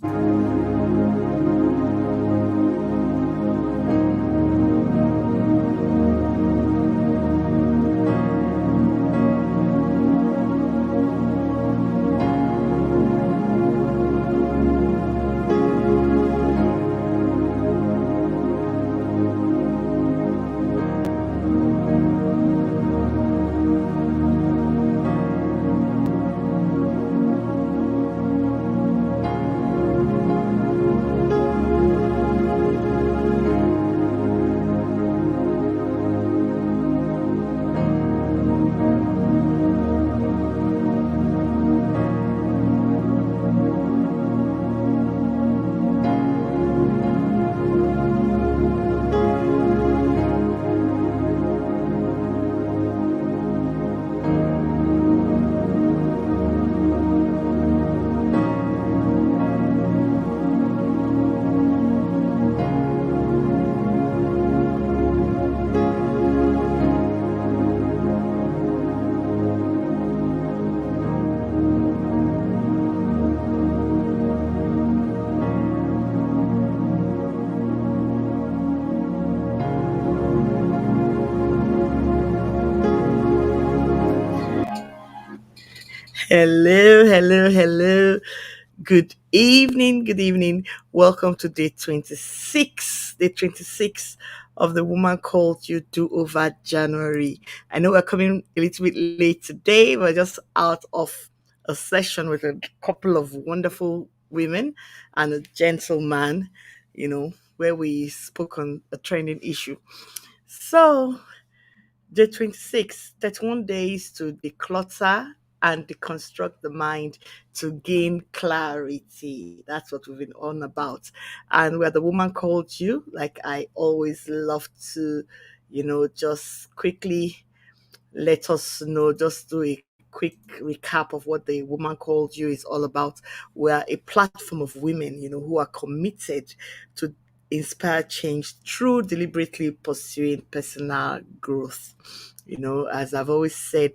Hello, hello, hello. Good evening, good evening. Welcome to day 26, day 26 of the Woman Called You Do Over January. I know we're coming a little bit late today. We're just out of a session with a couple of wonderful women and a gentleman, where we spoke on a trending issue. So, Day 26, 31 days to declutter and deconstruct the mind to gain clarity. That's what we've been on about. And where the woman called you, like I always love to, just quickly let us know, just do a quick recap of what the woman called you is all about. We're a platform of women, who are committed to inspire change through deliberately pursuing personal growth. As I've always said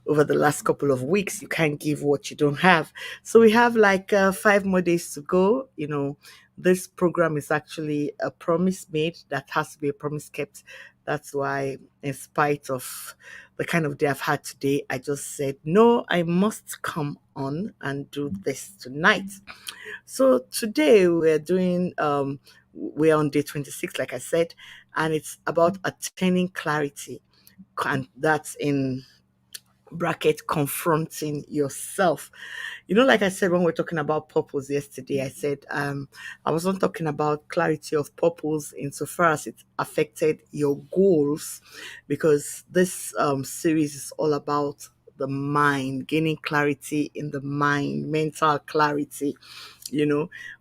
over the last couple of weeks, you can't give what you don't have. So we have like 5 more days to go. This program is actually a promise made that has to be a promise kept. That's why, in spite of the kind of day I've had today, I just said, no, I must come on and do this tonight. So today we're on day 26, like I said, and it's about attaining clarity. And that's in bracket confronting yourself. Like I said, when we are talking about purpose yesterday, I said I wasn't talking about clarity of purpose insofar as it affected your goals, because this series is all about the mind, gaining clarity in the mind, mental clarity.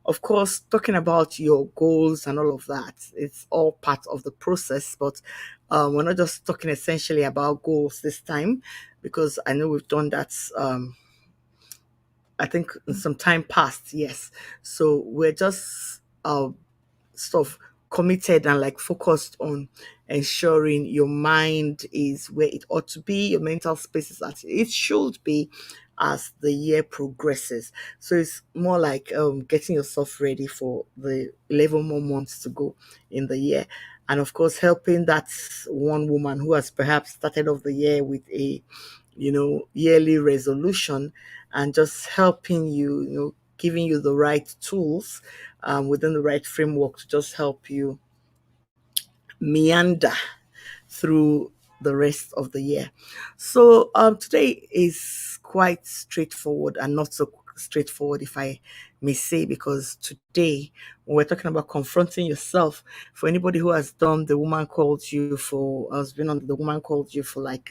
Of course, talking about your goals and all of that, it's all part of the process, but we're not just talking essentially about goals this time, because I know we've done that I think in some time past, yes. So we're just sort of committed and like focused on ensuring your mind is where it ought to be, your mental space is as it should be as the year progresses. So it's more like getting yourself ready for the 11 more months to go in the year. And of course, helping that one woman who has perhaps started off the year with a yearly resolution, and just helping you, giving you the right tools within the right framework to just help you meander through the rest of the year. So today is quite straightforward, and not so straightforward, if I may say, because today when we're talking about confronting yourself, for anybody who has done the woman called you for, has been on the woman called you for like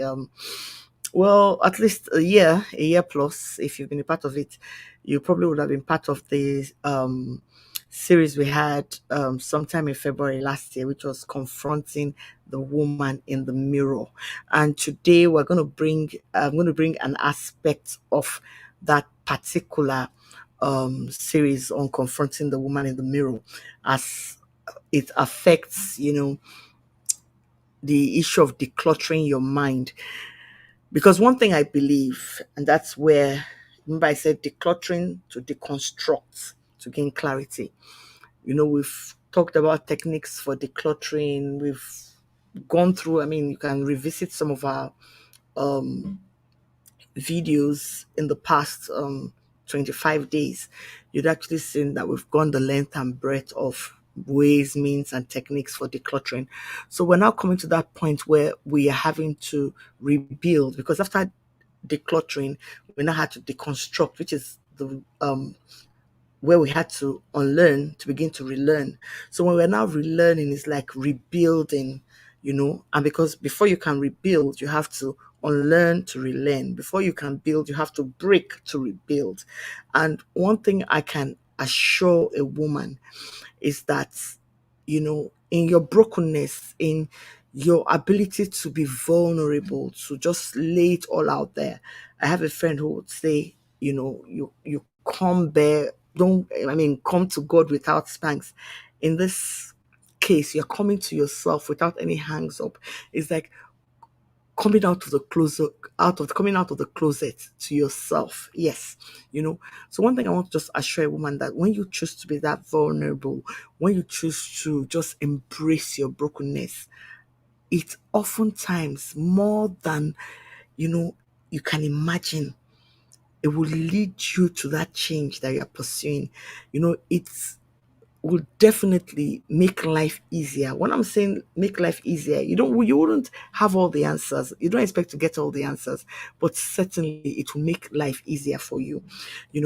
well, at least a year plus, if you've been a part of it, you probably would have been part of the series we had sometime in February last year, which was confronting the woman in the mirror. And today I'm going to bring an aspect of that particular series on confronting the woman in the mirror, as it affects, the issue of decluttering your mind. Because one thing I believe, and that's where, remember I said decluttering to deconstruct. to gain clarity. We've talked about techniques for decluttering. We've gone through, you can revisit some of our um, videos in the past 25 days. You'd actually seen that we've gone the length and breadth of ways, means, and techniques for decluttering. So we're now coming to that point where we are having to rebuild, because after decluttering, we now had to deconstruct, which is the where we had to unlearn to begin to relearn. So when we're now relearning, it's like rebuilding, and because before you can rebuild, you have to unlearn to relearn. Before you can build, you have to break to rebuild. And one thing I can assure a woman is that, in your brokenness, in your ability to be vulnerable, to just lay it all out there. I have a friend who would say, you come bare, don't, come to God without spanks. In this case, you're coming to yourself without any hangs up. It's like coming out of the closet, coming out of the closet to yourself. Yes, so one thing I want to just assure a woman, that when you choose to be that vulnerable, when you choose to just embrace your brokenness, it's oftentimes more than you can imagine. It will lead you to that change that you're pursuing. It's will definitely make life easier. When I'm saying make life easier, you wouldn't have all the answers. You don't expect to get all the answers, but certainly it will make life easier for you.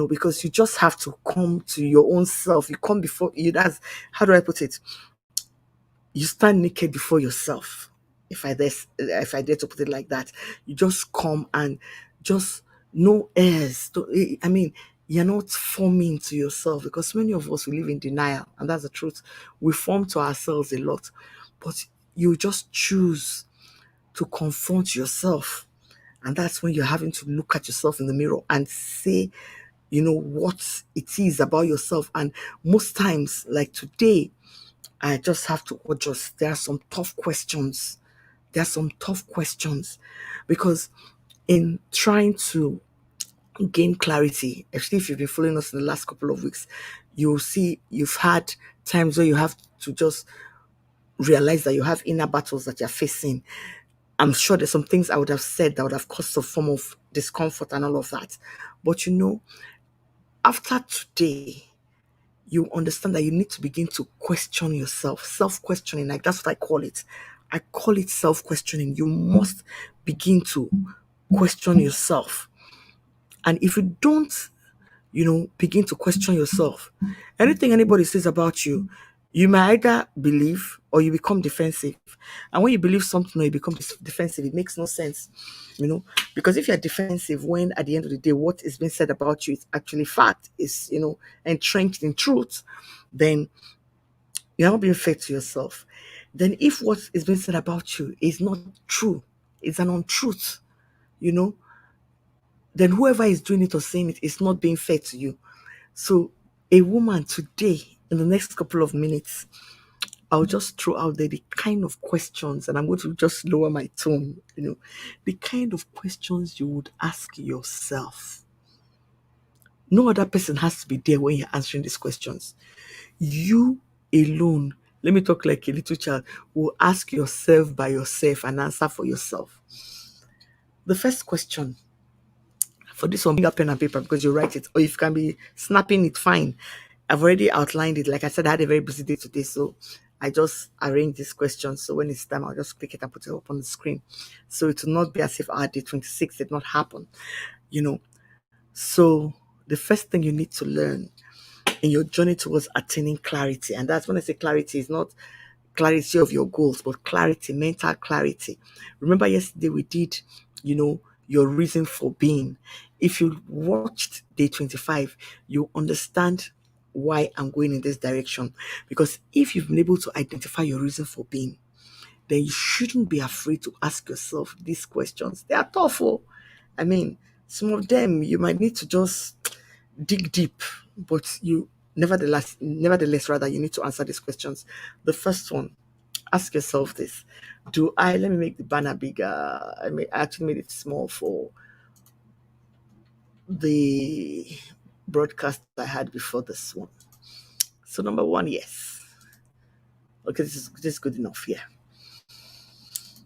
Because you just have to come to your own self. You come before you. That's, how do I put it? You stand naked before yourself. If I dare to put it like that, you just come and just no airs. You're not forming to yourself, because many of us, we live in denial, and that's the truth. We form to ourselves a lot, but you just choose to confront yourself, and that's when you're having to look at yourself in the mirror and say, what it is about yourself. And most times, like today, I just have to adjust. There are some tough questions. Because in trying to gain clarity, especially if you've been following us in the last couple of weeks, you'll see you've had times where you have to just realize that you have inner battles that you're facing. I'm sure there's some things I would have said that would have caused some form of discomfort and all of that. But after today, you understand that you need to begin to question yourself. Self-questioning, like that's what I call it. I call it self-questioning. You must begin to question yourself. And if you don't, begin to question yourself, anything anybody says about you, you may either believe or you become defensive. And when you believe something or you become defensive, it makes no sense, because if you're defensive when at the end of the day, what is being said about you is actually fact, is, entrenched in truth, then you're not being fair to yourself. Then if what is being said about you is not true, it's an untruth, you know, then whoever is doing it or saying it is not being fair to you. So a woman today, in the next couple of minutes, I'll just throw out there the kind of questions, and I'm going to just lower my tone, the kind of questions you would ask yourself. No other person has to be there when you're answering these questions. You alone, let me talk like a little child, will ask yourself by yourself and answer for yourself. The first question for this one, bring up pen and paper because you write it, or if you can be snapping it, fine. I've already outlined it. Like I said, I had a very busy day today, so I just arranged this question. So when it's time, I'll just click it and put it up on the screen. So it will not be as if our day 26 did not happen, you know. So the first thing you need to learn in your journey towards attaining clarity, and that's when I say clarity, is not clarity of your goals, but clarity, mental clarity. Remember yesterday we did, your reason for being. If you watched day 25, you understand why I'm going in this direction. Because if you've been able to identify your reason for being, then you shouldn't be afraid to ask yourself these questions. They are tough. I mean, some of them you might need to just dig deep, but nevertheless, rather, you need to answer these questions. The first one, ask yourself this: let me make the banner bigger. I actually made it small for the broadcast I had before this one. So number one, yes. Okay, this is good enough. Yeah.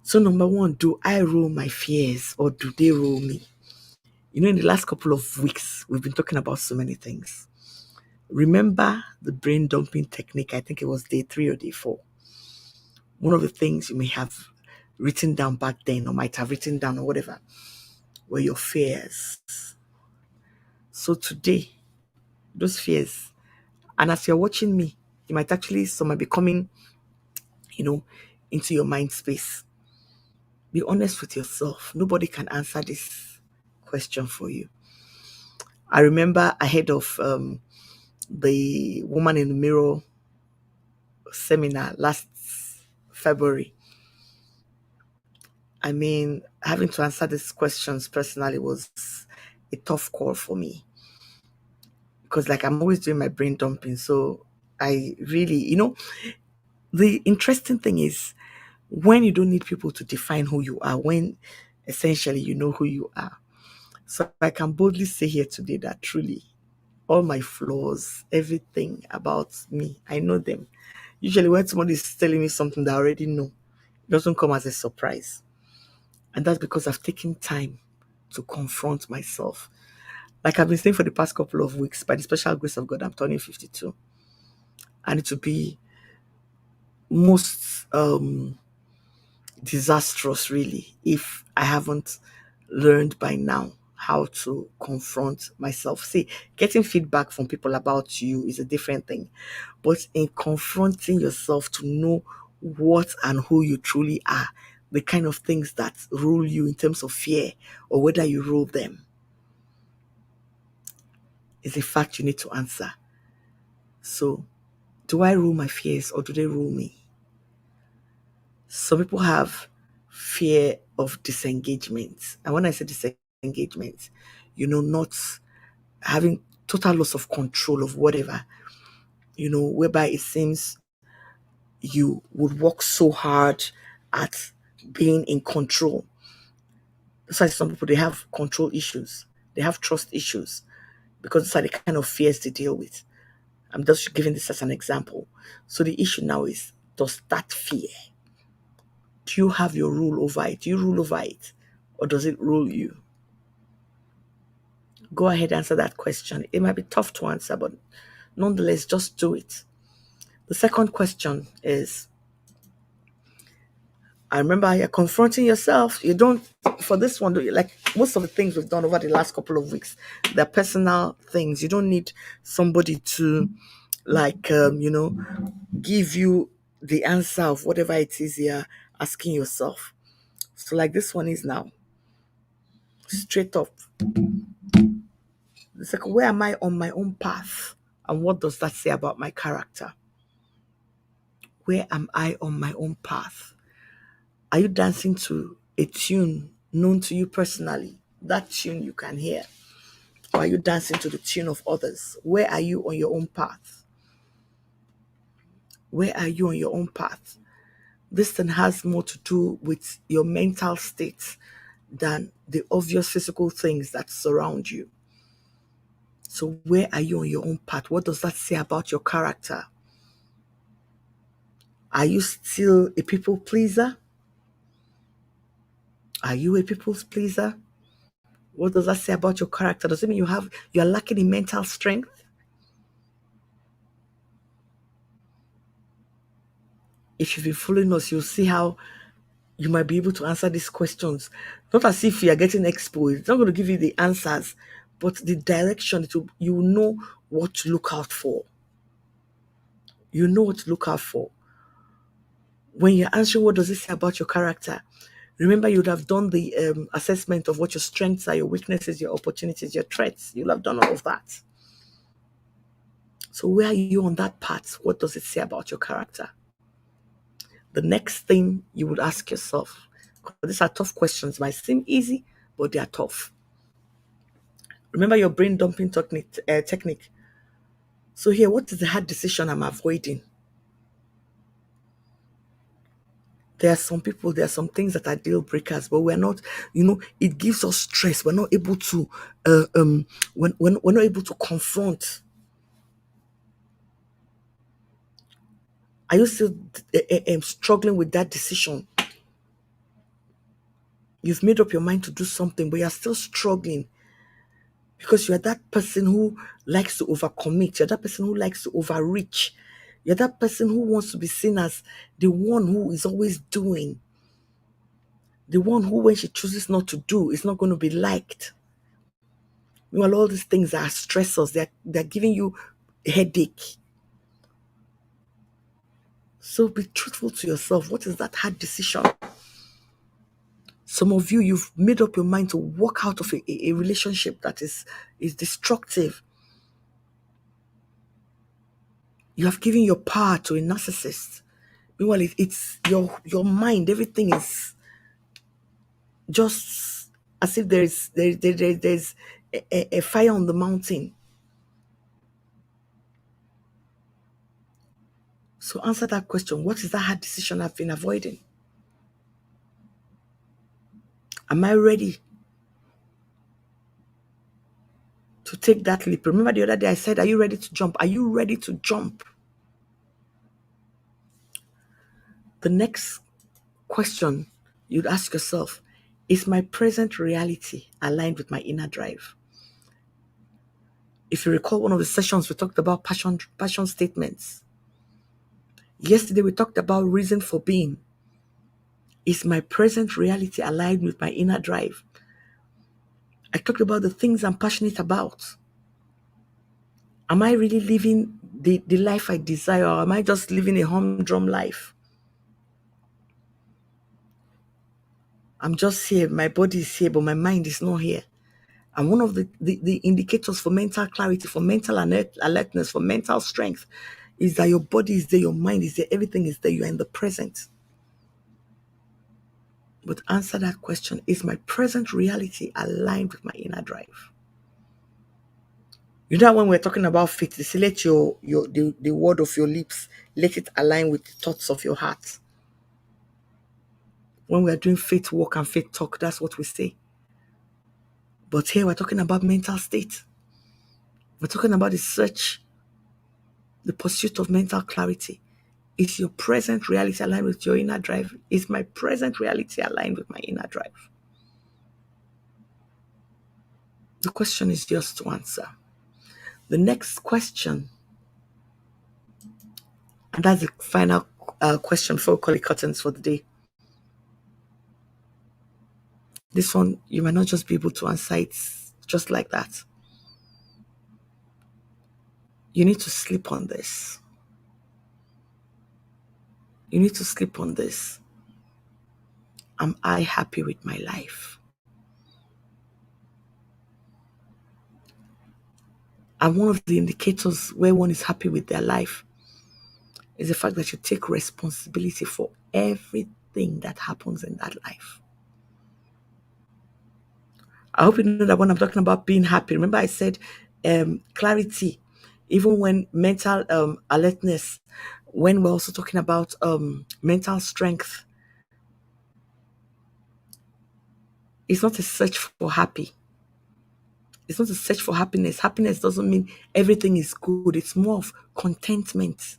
So number one, do I rule my fears or do they rule me? In the last couple of weeks, we've been talking about so many things. Remember the brain dumping technique? I think it was day 3 or day 4. One of the things you may have written down back then or might have written down or whatever were your fears. So today, those fears, and as you're watching me, you might actually, some might be coming, you know, into your mind space. Be honest with yourself. Nobody can answer this question for you. I remember ahead of the Woman in the Mirror seminar last February. I mean, having to answer these questions personally was a tough call for me because, like, I'm always doing my brain dumping. So I really, the interesting thing is when you don't need people to define who you are, when essentially you know who you are. So I can boldly say here today that truly all my flaws, everything about me, I know them. Usually when somebody is telling me something that I already know, it doesn't come as a surprise. And that's because I've taken time to confront myself. Like I've been saying for the past couple of weeks, by the special grace of God, I'm turning 52. And it would be most disastrous, really, if I haven't learned by now how to confront myself. See, getting feedback from people about you is a different thing. But in confronting yourself to know what and who you truly are, the kind of things that rule you in terms of fear or whether you rule them, is a fact you need to answer. So, do I rule my fears or do they rule me? Some people have fear of disengagement. And when I say disengagement, not having total loss of control of whatever, whereby it seems you would work so hard at being in control. That's why some people, they have control issues, they have trust issues, because these are the kind of fears they deal with. I'm just giving this as an example. So the issue now is, does that fear, do you have your rule over it? Do you rule over it? Or does it rule you? Go ahead and answer that question. It might be tough to answer, but nonetheless, just do it. The second question is, I remember you're confronting yourself. You don't, for this one, like most of the things we've done over the last couple of weeks, they're personal things. You don't need somebody to, like, give you the answer of whatever it is you're asking yourself. So, like this one is now, straight up. It's like, where am I on my own path? And what does that say about my character? Where am I on my own path? Are you dancing to a tune known to you personally? That tune you can hear. Or are you dancing to the tune of others? Where are you on your own path? Where are you on your own path? This thing has more to do with your mental state than the obvious physical things that surround you. So where are you on your own path? What does that say about your character? Are you still a people pleaser? Are you a people's pleaser? What does that say about your character? Does it mean you're lacking in mental strength? If you've been following us, you'll see how you might be able to answer these questions. Not as if you are getting exposed. It's not going to give you the answers, but the direction. You will know what to look out for. You know what to look out for. When you're answering, what does it say about your character? Remember, you would have done the assessment of what your strengths are, your weaknesses, your opportunities, your threats. You'll have done all of that. So where are you on that path? What does it say about your character? The next thing you would ask yourself, these are tough questions, might seem easy, but they are tough. Remember your brain dumping technique. So here, what is the hard decision I'm avoiding? There are some things that are deal breakers, but we're not, it gives us stress. We're not able to, when we're not able to confront. Are you still struggling with that decision? You've made up your mind to do something, but you're still struggling because you're that person who likes to overcommit. You're that person who likes to overreach. You're that person who wants to be seen as the one who is always doing, the one who, when she chooses not to do, is not going to be liked. Meanwhile, all these things are stressors. They're giving you a headache. So be truthful to yourself. What is that hard decision? Some of you, you've made up your mind to walk out of a relationship that is destructive. You have given your power to a narcissist. Meanwhile, it's your mind. Everything is just as if there's a fire on the mountain. So answer that question. What is that hard decision I've been avoiding? Am I ready to take that leap? Remember the other day I said, are you ready to jump? Are you ready to jump? The next question you'd ask yourself, is my present reality aligned with my inner drive? If you recall one of the sessions, we talked about passion statements. Yesterday, we talked about reason for being. Is my present reality aligned with my inner drive? I talked about the things I'm passionate about. Am I really living the life I desire, or am I just living a humdrum life? I'm just here, my body is here, but my mind is not here. And one of the indicators for mental clarity, for mental alertness, for mental strength is that your body is there, your mind is there, everything is there, you are in the present. But answer that question, is my present reality aligned with my inner drive? You know, when we're talking about faith, they say let the word of your lips, let it align with the thoughts of your heart. When we're doing faith walk and faith talk, that's what we say. But here we're talking about mental state. We're talking about the search, the pursuit of mental clarity. Is your present reality aligned with your inner drive? Is my present reality aligned with my inner drive? The question is yours to answer. The next question, and that's the final question before we call it curtains for the day. This one, you might not just be able to answer it just like that. You need to sleep on this. You need to sleep on this. Am I happy with my life? And one of the indicators where one is happy with their life is the fact that you take responsibility for everything that happens in that life. I hope you know that when I'm talking about being happy, remember I said clarity, even when mental alertness, when we're also talking about mental strength, it's not a search for happy. It's not a search for happiness. Happiness doesn't mean everything is good. It's more of contentment.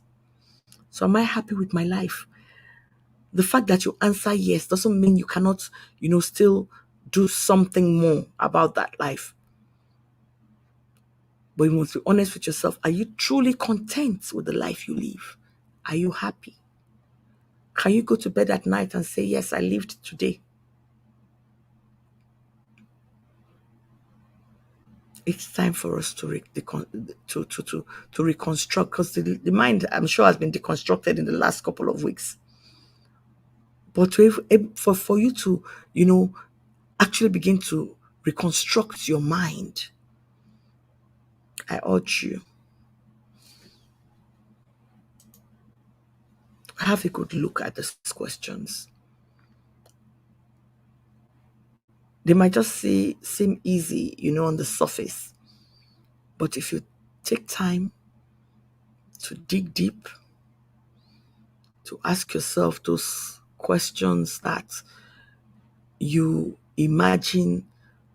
So am I happy with my life? The fact that you answer yes doesn't mean you cannot, still do something more about that life. But you must be honest with yourself. Are you truly content with the life you live? Are you happy? Can you go to bed at night and say, yes, I lived today? It's time for us to reconstruct, because the mind, I'm sure, has been deconstructed in the last couple of weeks. But for you to, actually begin to reconstruct your mind, I urge you, have a good look at these questions. They might just seem easy, on the surface. But if you take time to dig deep, to ask yourself those questions that you imagine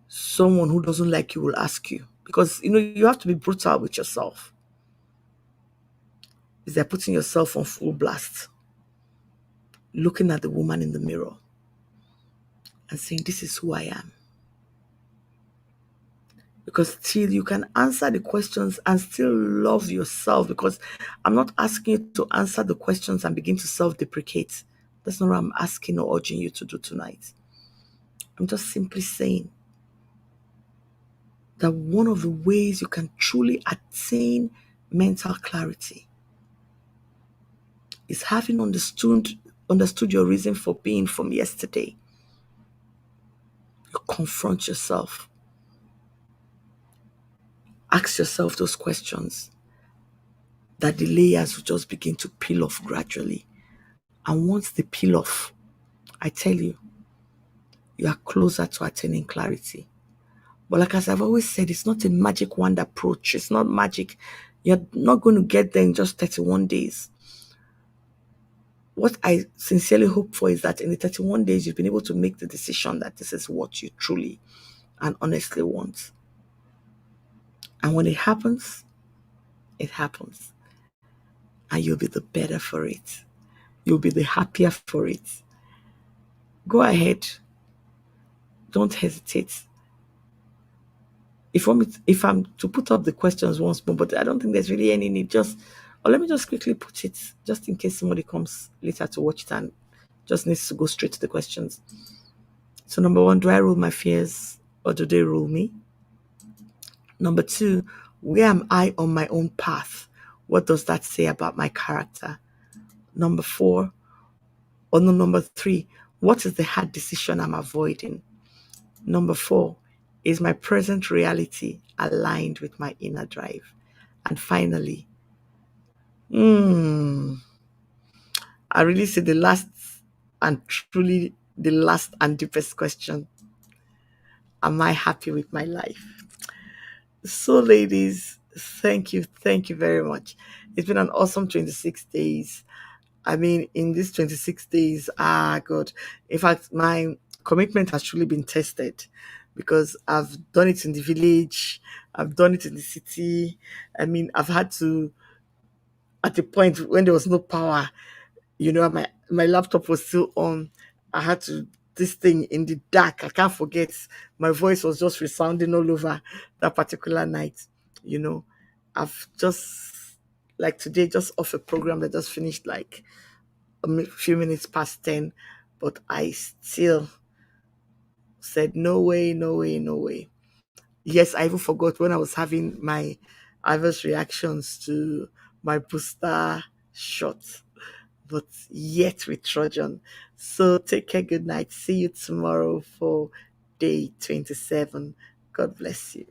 someone who doesn't like you will ask you. Because, you have to be brutal with yourself. is they're putting yourself on full blast, looking at the woman in the mirror and saying, this is who I am. Because till you can answer the questions and still love yourself, because I'm not asking you to answer the questions and begin to self-deprecate. That's not what I'm asking or urging you to do tonight. I'm just simply saying that one of the ways you can truly attain mental clarity is having understood your reason for being from yesterday. You confront yourself. Ask yourself those questions that the layers will just begin to peel off gradually. And once they peel off, I tell you, you are closer to attaining clarity. But like as I've always said, it's not a magic wand approach. It's not magic. You're not going to get there in just 31 days. What I sincerely hope for is that in the 31 days, you've been able to make the decision that this is what you truly and honestly want. And when it happens, it happens. And you'll be the better for it. You'll be the happier for it. Go ahead. Don't hesitate. If I'm to put up the questions once more, but I don't think there's really any need. Or let me just quickly put it, just in case somebody comes later to watch it and just needs to go straight to the questions. So number 1, do I rule my fears or do they rule me? Number 2, where am I on my own path? What does that say about my character? Number 3, what is the hard decision I'm avoiding? Number 4, is my present reality aligned with my inner drive? And finally, I really say the last and truly the last and deepest question. Am I happy with my life? So ladies, thank you very much. It's been an awesome 26 days. I mean, in these 26 days, God, in fact, my commitment has truly been tested because I've done it in the village, I've done it in the city. I mean, I've had to, at the point when there was no power, my laptop was still on. I had to this thing in the dark. I can't forget. My voice was just resounding all over that particular night. You know, I've just like today just off a program that just finished like a few minutes past 10, but I still said no way, no way, no way. Yes, I even forgot when I was having my adverse reactions to my booster shot, but yet with Trojan. So take care, good night. See you tomorrow for day 27. God bless you.